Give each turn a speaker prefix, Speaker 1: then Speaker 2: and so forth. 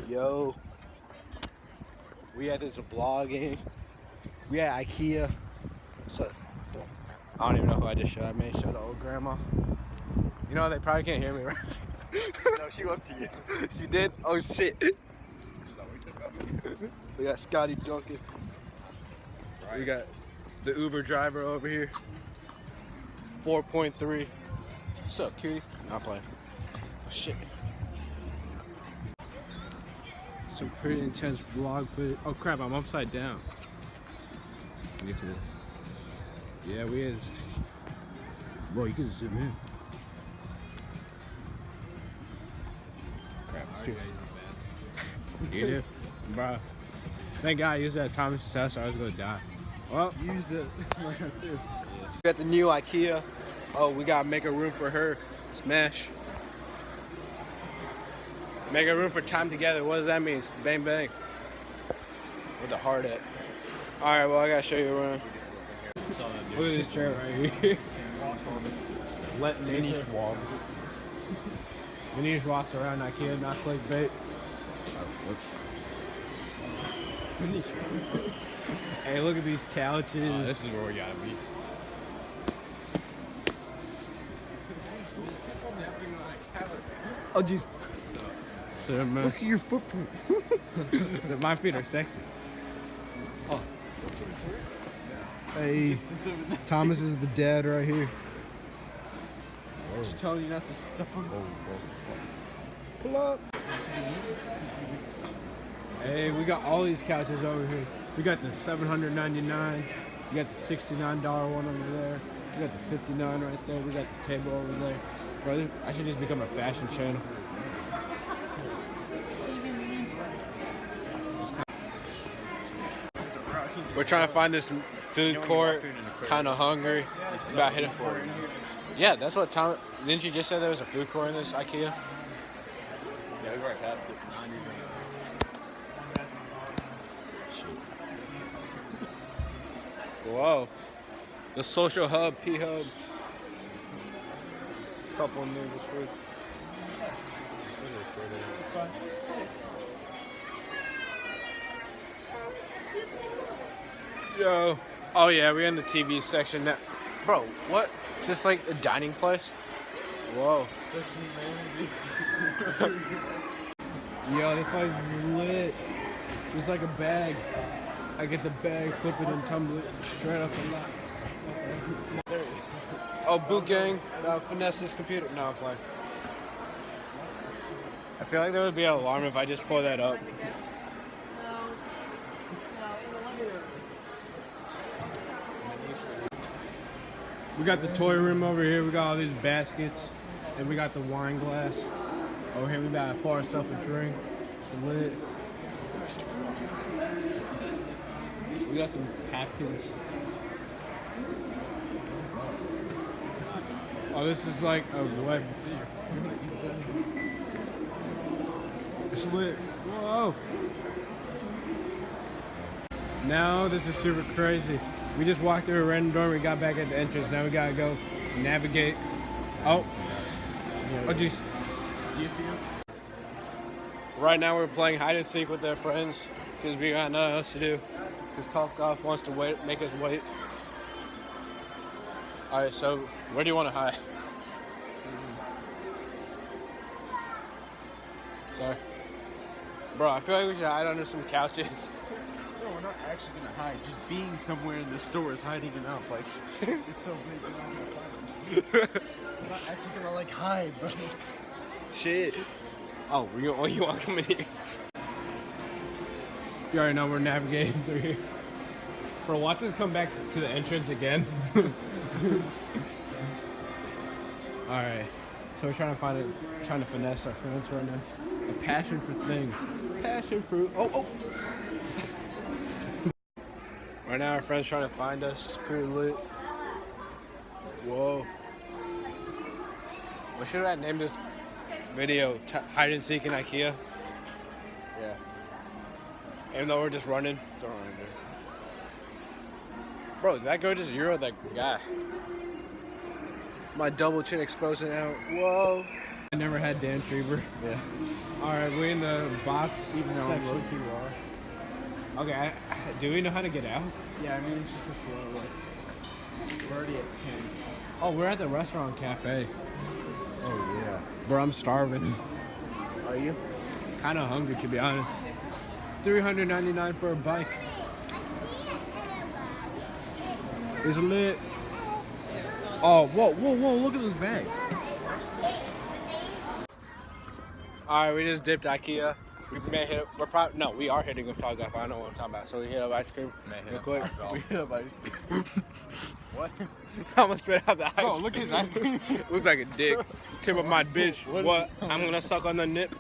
Speaker 1: Yo, we had this vlogging. We at IKEA. So I don't even know who I just showed. I may show the old grandma. You know they probably can't hear me, right?
Speaker 2: No, she went to you.
Speaker 1: She did? Oh shit. We got Scotty Duncan. Right. We got the Uber driver over here. 4.3. What's up, cutie? Not playing. Oh shit. Some pretty intense vlog footage. Oh crap, I'm upside down. Get to this. Yeah, we is. Bro, you can zoom in. Crap, it's too late. You do? Bro. Thank God I used that Thomas success or I was gonna die. Well, used it. We got the new IKEA. Oh, we gotta make a room for her. Smash. Make a room for time together. What does that mean? Bang bang. With the heart at. Alright, well I gotta show you around. Look at this chair right here. Let nature walks. Manish walks around IKEA, not clickbait. Hey, look at these couches.
Speaker 2: This is where we gotta be.
Speaker 1: Oh jeez. Look at your footprint. My feet are sexy. Oh. Hey, Thomas is the dad right here. Just telling you not to step on. Pull up. Hey, we got all these couches over here. We got the $799. We got the $69 one over there. We got the $59 right there. We got the table over there. Brother, I should just become a fashion channel. We're trying to find this food court. Kind of hungry. About hit it for it. Yeah, that's what Tom. Didn't you just say there was a food court in this IKEA?
Speaker 2: Yeah, we right past it.
Speaker 1: Whoa. The social hub, P-Hub. Couple of noodles food. Yo. Oh yeah, we're in the TV section now. Bro, what? Is this like a dining place? Whoa. Yo, this place is lit. It's like a bag. I get the bag, flip it, and tumble it straight up the lot. There it is. Oh, boot gang. Finesse this computer. No, I'm playing. I feel like there would be an alarm if I just pull that up. We got the toy room over here. We got all these baskets. And we got the wine glass. Over here we got to pour ourselves a drink. Some lit. We got some napkins. Oh, this is like a web. It's lit. Whoa. Now this is super crazy. We just walked through a random door and we got back at the entrance. Now we gotta go navigate. Oh. Oh jeez. Right now we're playing hide and seek with their friends because we got nothing else to do. Because Top Golf wants to make us wait. Alright, so where do you want to hide? Sorry. Bro, I feel like we should hide under some couches.
Speaker 2: No, we're not actually gonna hide. Just being somewhere in the store is hiding enough. Like, it's so big, we're not gonna find them. We're not actually gonna like hide, bro.
Speaker 1: Shit. Oh, you want to come in here? You already know we're navigating through here. Bro, watch us come back to the entrance again. Alright. So we're trying to finesse our friends right now. A passion for things. Passion fruit. Oh. Right now our friend's trying to find us. It's pretty lit. Whoa. What should I name this video? Hide and seek in IKEA? Yeah. Even though we're just running. Don't run, dude. Bro, did that go just Euro that guy? My double chin exposing out. Whoa. I never had Dan Trieber.
Speaker 2: Yeah.
Speaker 1: All right, we in the box
Speaker 2: Even though
Speaker 1: section.
Speaker 2: I'm low-key raw.
Speaker 1: Okay, do we know how to get out?
Speaker 2: Yeah, I mean, it's just the flow. Like, we're already at 10.
Speaker 1: Oh, we're at the restaurant cafe.
Speaker 2: Oh, yeah.
Speaker 1: Bro, I'm starving.
Speaker 2: Are you?
Speaker 1: Kind of hungry, to be honest. $399 for a bike. It's lit. Oh, whoa, look at those bags. All right, we just dipped IKEA. We may hit. We are hitting with Tall Guy. I know what I'm talking about. So we hit up ice cream real quick.
Speaker 2: We hit up ice cream. What?
Speaker 1: I almost spit out the ice.
Speaker 2: Bro, look at his ice cream.
Speaker 1: Looks like a dick. Tip of my bitch. What? I'm gonna suck on the nip.